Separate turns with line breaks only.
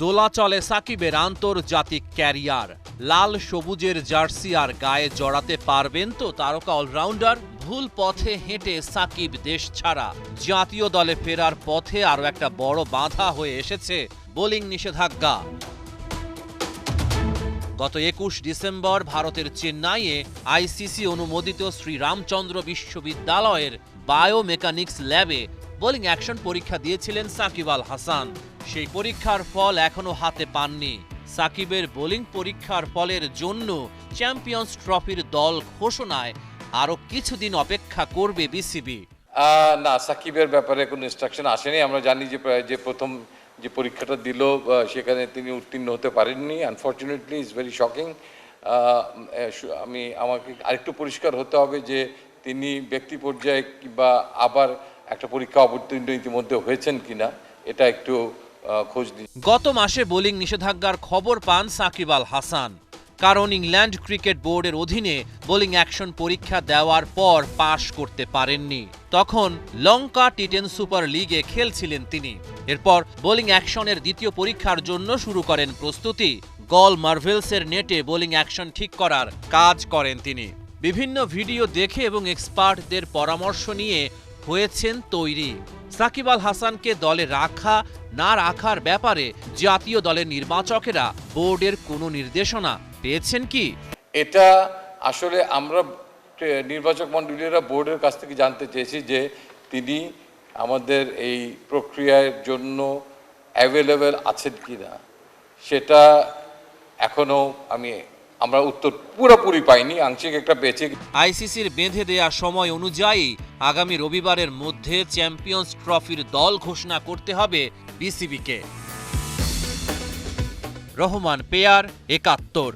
দোলাচলে সাকিবের আন্তর্জাতিক ক্যারিয়ার। লাল সবুজের জার্সি আর গায়ে জড়াতে পারবেন তো তারকা অলরাউন্ডার? ভুল পথে হেঁটে সাকিব দেশ ছাড়া। জাতীয় দলে ফেরার পথে আরও একটা বড় বাধা হয়ে এসেছে বোলিং নিষেধাজ্ঞা। গত ২১ ডিসেম্বর ভারতের চেন্নাইয়ে আইসিসি অনুমোদিত শ্রীরামচন্দ্র বিশ্ববিদ্যালয়ের বায়োমেকানিক্স ল্যাবে বোলিং অ্যাকশন পরীক্ষা দিয়েছিলেন সাকিব আল হাসান। সেই পরীক্ষার ফল এখনো হাতে পাননি। সাকিবের বোলিং পরীক্ষার ফলের জন্য চ্যাম্পিয়ন্স ট্রফির দল ঘোষণায় আরও কিছুদিন অপেক্ষা করবে বিসিবি।
না, সাকিবের ব্যাপারে কোনো ইনস্ট্রাকশন আসেনি। আমরা জানি যে প্রথম যে পরীক্ষাটা দিল সেখানে তিনি উত্তীর্ণ হতে পারেননি। Unfortunately is very shocking. আমাকে আরেকটু পরিষ্কার হতে হবে যে তিনি ব্যক্তি পর্যায়ে কিংবা আবার একটা পরীক্ষা অবতীর্ণ ইতিমধ্যে হয়েছেন কিনা, এটা একটু খোঁজ নিই।
গত মাসে বোলিং নিষেধাজ্ঞার খবর পান সাকিব আল হাসান, কারণ ইংল্যান্ড ক্রিকেট বোর্ডের অধীনে বোলিং অ্যাকশন পরীক্ষা দেওয়ার পর পাশ করতে পারেননি। তখন লঙ্কা টি10 সুপার লিগে খেলছিলেন তিনি। এরপর বোলিং অ্যাকশনের দ্বিতীয় পরীক্ষার জন্য শুরু করেন প্রস্তুতি। গল মার্ভেলসের নেটে বোলিং অ্যাকশন ঠিক করার কাজ করেন তিনি। বিভিন্ন ভিডিও দেখে এবং এক্সপার্টদের পরামর্শ নিয়ে হয়েছেন তৈরি। সাকিব আল হাসানকে দলে রাখা না রাখার ব্যাপারে জাতীয় দলের নির্বাচকেরা বোর্ডের কোনো নির্দেশনা পেয়েছেন কি?
এটা আসলে আমরা নির্বাচক মণ্ডলীরা বোর্ডের কাছ থেকে জানতে চেয়েছি যে তিনি আমাদের এই প্রক্রিয়ার জন্য অ্যাভেলেবেল আছেন কিনা। সেটা এখনো আমরা উত্তর পুরোপুরি পাইনি, আংশিক একটা পেয়েছি।
আইসিসির বেঁধে দেয়া সময় অনুযায়ী আগামী রবিবারের মধ্যে চ্যাম্পিয়ন্স ট্রফির দল ঘোষণা করতে হবে বিসিবিকে। রহমান পেয়ার, ৭১।